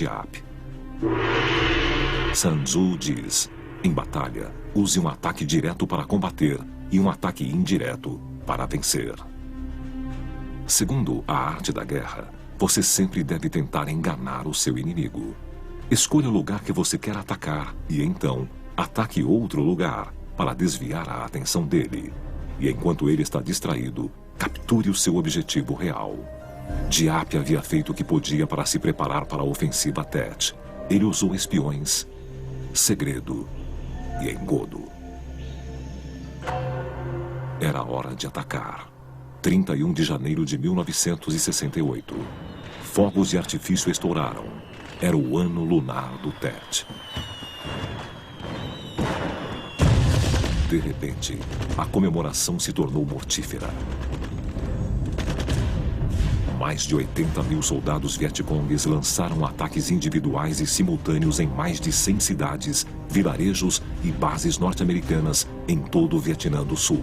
DIAP. Sun Tzu diz: em batalha, use um ataque direto para combater e um ataque indireto para vencer. Segundo a arte da guerra, você sempre deve tentar enganar o seu inimigo. Escolha o lugar que você quer atacar e então ataque outro lugar para desviar a atenção dele. E enquanto ele está distraído, capture o seu objetivo real. DIAP havia feito o que podia para se preparar para a ofensiva Tet. Ele usou espiões, segredo e engodo. Era hora de atacar. 31 de janeiro de 1968. Fogos de artifício estouraram. Era o ano lunar do Tet. De repente, a comemoração se tornou mortífera. Mais de 80 mil soldados vietcongues lançaram ataques individuais e simultâneos em mais de 100 cidades, vilarejos e bases norte-americanas em todo o Vietnã do Sul.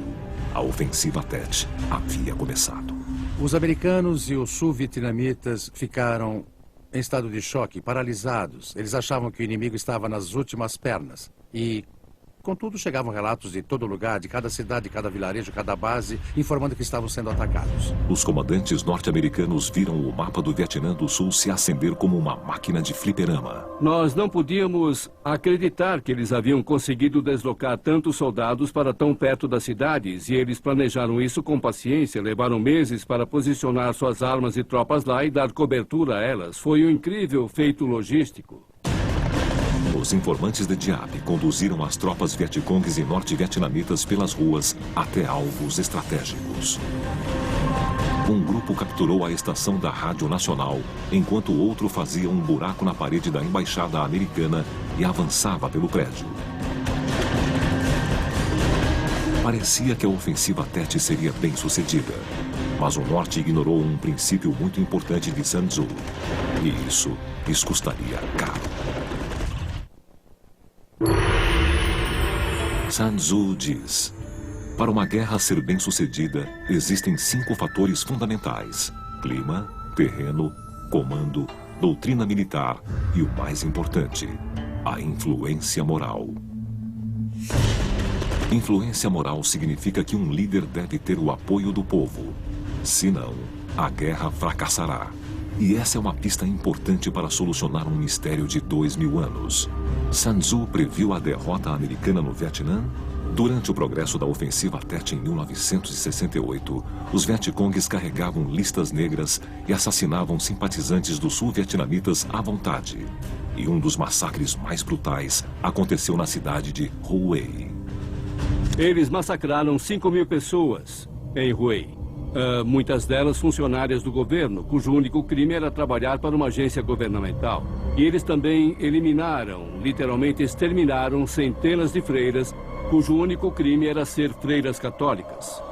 A ofensiva Tet havia começado. Os americanos e os sul-vietnamitas ficaram em estado de choque, paralisados. Eles achavam que o inimigo estava nas últimas pernas. E, contudo, chegavam relatos de todo lugar, de cada cidade, cada vilarejo, cada base, informando que estavam sendo atacados. Os comandantes norte-americanos viram o mapa do Vietnã do Sul se acender como uma máquina de fliperama. Nós não podíamos acreditar que eles haviam conseguido deslocar tantos soldados para tão perto das cidades, e eles planejaram isso com paciência, levaram meses para posicionar suas armas e tropas lá e dar cobertura a elas. Foi um incrível feito logístico. Os informantes de DIAP conduziram as tropas vietcongues e norte-vietnamitas pelas ruas até alvos estratégicos. Um grupo capturou a estação da Rádio Nacional, enquanto o outro fazia um buraco na parede da embaixada americana e avançava pelo prédio. Parecia que a ofensiva Tet seria bem sucedida, mas o norte ignorou um princípio muito importante de Sun Tzu, e isso lhes custaria caro. Sun Tzu diz: para uma guerra ser bem-sucedida, existem 5 fatores fundamentais: clima, terreno, comando, doutrina militar e o mais importante, a influência moral. Influência moral significa que um líder deve ter o apoio do povo. Senão, a guerra fracassará. E essa é uma pista importante para solucionar um mistério de 2000 anos. Sun Tzu previu a derrota americana no Vietnã? Durante o progresso da ofensiva Tet em 1968, os vietcongues carregavam listas negras e assassinavam simpatizantes dos sul-vietnamitas à vontade. E um dos massacres mais brutais aconteceu na cidade de Hue. Eles massacraram 5.000 pessoas em Hue. Muitas delas funcionárias do governo, cujo único crime era trabalhar para uma agência governamental. E eles também eliminaram, literalmente exterminaram, centenas de freiras, cujo único crime era ser freiras católicas.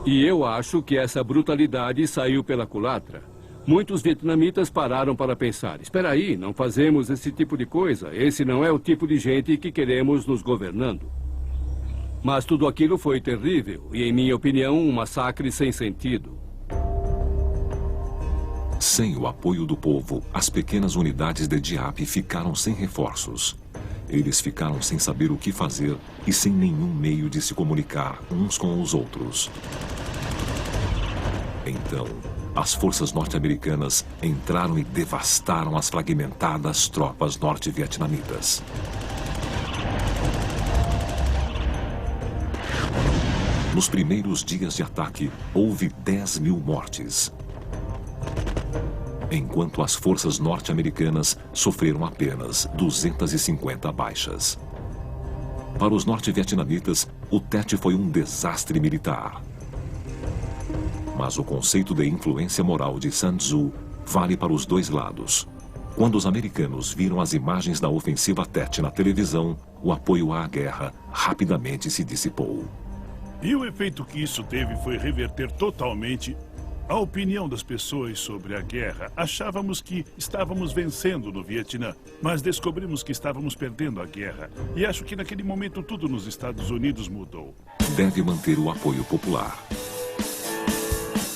E eu acho que essa brutalidade saiu pela culatra. Muitos vietnamitas pararam para pensar: espera aí, não fazemos esse tipo de coisa. Esse não é o tipo de gente que queremos nos governando. Mas tudo aquilo foi terrível e, em minha opinião, um massacre sem sentido. Sem o apoio do povo, as pequenas unidades de DIAP ficaram sem reforços. Eles ficaram sem saber o que fazer e sem nenhum meio de se comunicar uns com os outros. Então, as forças norte-americanas entraram e devastaram as fragmentadas tropas norte-vietnamitas. Nos primeiros dias de ataque, houve 10.000 mortes, enquanto as forças norte-americanas sofreram apenas 250 baixas. Para os norte-vietnamitas, o Tet foi um desastre militar. Mas o conceito de influência moral de Sun Tzu vale para os dois lados. Quando os americanos viram as imagens da ofensiva Tet na televisão, o apoio à guerra rapidamente se dissipou. E o efeito que isso teve foi reverter totalmente A opinião das pessoas sobre a guerra, achávamos que estávamos vencendo no Vietnã, mas descobrimos que estávamos perdendo a guerra. E acho que naquele momento tudo nos Estados Unidos mudou. Deve manter o apoio popular.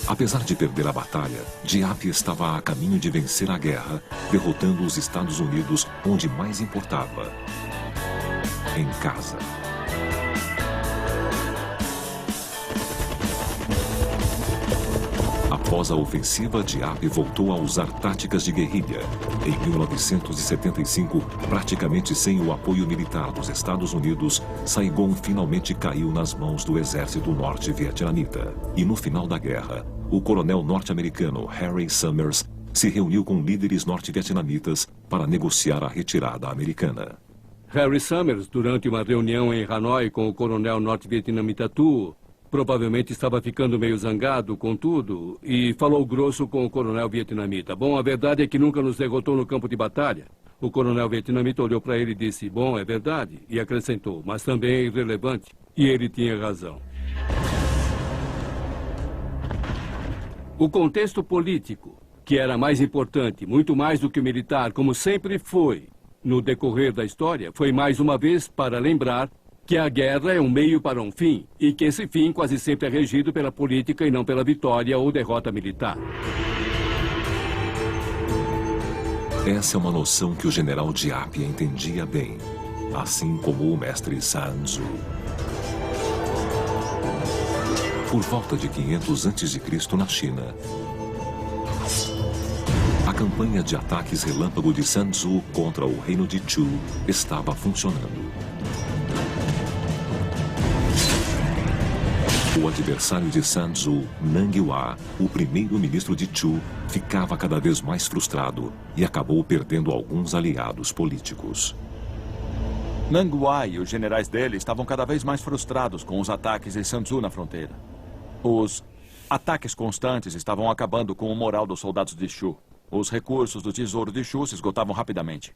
Apesar de perder a batalha, Diap estava a caminho de vencer a guerra, derrotando os Estados Unidos onde mais importava: em casa. Após a ofensiva, Diap voltou a usar táticas de guerrilha. Em 1975, praticamente sem o apoio militar dos Estados Unidos, Saigon finalmente caiu nas mãos do exército norte-vietnamita. E no final da guerra, o coronel norte-americano Harry Summers se reuniu com líderes norte-vietnamitas para negociar a retirada americana. Harry Summers, durante uma reunião em Hanoi com o coronel norte-vietnamita Tu, provavelmente estava ficando meio zangado com tudo e falou grosso com o coronel vietnamita. Bom, a verdade é que nunca nos derrotou no campo de batalha. O coronel vietnamita olhou para ele e disse: bom, é verdade, e acrescentou, mas também é irrelevante. E ele tinha razão. O contexto político, que era mais importante, muito mais do que o militar, como sempre foi no decorrer da história, foi mais uma vez para lembrar que a guerra é um meio para um fim, e que esse fim quase sempre é regido pela política e não pela vitória ou derrota militar. Essa é uma noção que o general Diap entendia bem, assim como o mestre Sun Tzu. Por volta de 500 a.C. na China, a campanha de ataques relâmpago de Sun Tzu contra o reino de Chu estava funcionando. O adversário de Sun Tzu, Nang Hua, o primeiro-ministro de Chu, ficava cada vez mais frustrado e acabou perdendo alguns aliados políticos. Nang Hua e os generais dele estavam cada vez mais frustrados com os ataques de Sun Tzu na fronteira. Os ataques constantes estavam acabando com o moral dos soldados de Chu. Os recursos do tesouro de Chu se esgotavam rapidamente.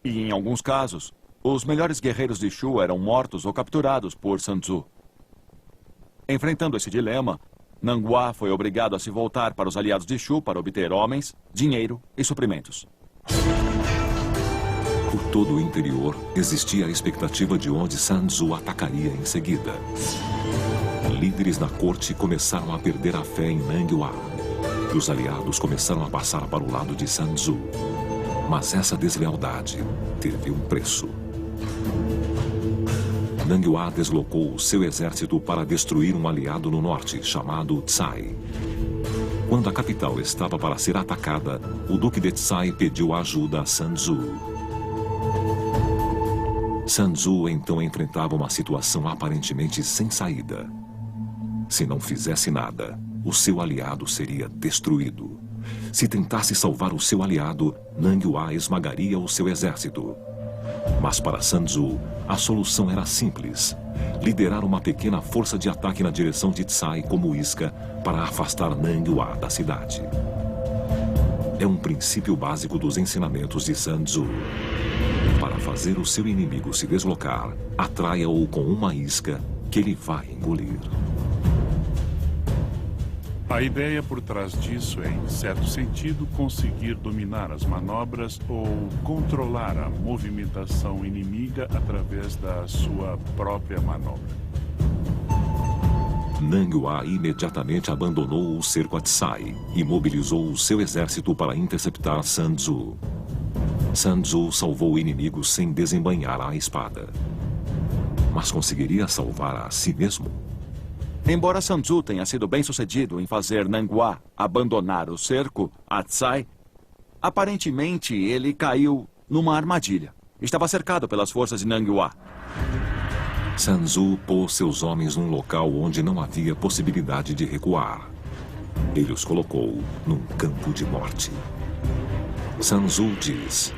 E, em alguns casos, os melhores guerreiros de Chu eram mortos ou capturados por Sun Tzu. Enfrentando esse dilema, Nang Hua foi obrigado a se voltar para os aliados de Chu para obter homens, dinheiro e suprimentos. Por todo o interior, existia a expectativa de onde Sun Tzu atacaria em seguida. Líderes na corte começaram a perder a fé em Nang Hua. E os aliados começaram a passar para o lado de Sun Tzu. Mas essa deslealdade teve um preço. Nang Hua deslocou o seu exército para destruir um aliado no norte, chamado Tsai. Quando a capital estava para ser atacada, o duque de Tsai pediu ajuda a Sun Tzu. Sun Tzu então enfrentava uma situação aparentemente sem saída. Se não fizesse nada, o seu aliado seria destruído. Se tentasse salvar o seu aliado, Nang Hua esmagaria o seu exército. Mas para Sun Tzu, a solução era simples: liderar uma pequena força de ataque na direção de Tsai como isca para afastar Nang Hua da cidade. É um princípio básico dos ensinamentos de Sun Tzu. Para fazer o seu inimigo se deslocar, atraia-o com uma isca que ele vai engolir. A ideia por trás disso é, em certo sentido, conseguir dominar as manobras ou controlar a movimentação inimiga através da sua própria manobra. Nang Hua imediatamente abandonou o cerco a Tsai e mobilizou o seu exército para interceptar Sun Tzu. Sun Tzu salvou o inimigo sem desembainhar a espada. Mas conseguiria salvar a si mesmo? Embora Sun Tzu tenha sido bem-sucedido em fazer Nang Hua abandonar o cerco a Tsai, aparentemente ele caiu numa armadilha. Estava cercado pelas forças de Nang Hua. Sun Tzu pôs seus homens num local onde não havia possibilidade de recuar. Ele os colocou num campo de morte. Sun Tzu diz: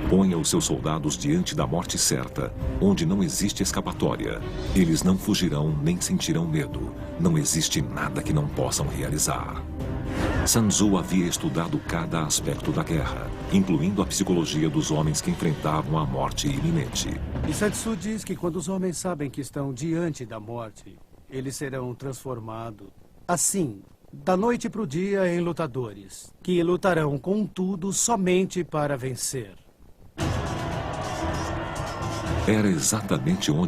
ponha os seus soldados diante da morte certa, onde não existe escapatória. Eles não fugirão nem sentirão medo. Não existe nada que não possam realizar. Sun Tzu havia estudado cada aspecto da guerra, incluindo a psicologia dos homens que enfrentavam a morte iminente. E Sun Tzu diz que quando os homens sabem que estão diante da morte, eles serão transformados assim, da noite para o dia em lutadores, que lutarão com tudo somente para vencer. Era exatamente onde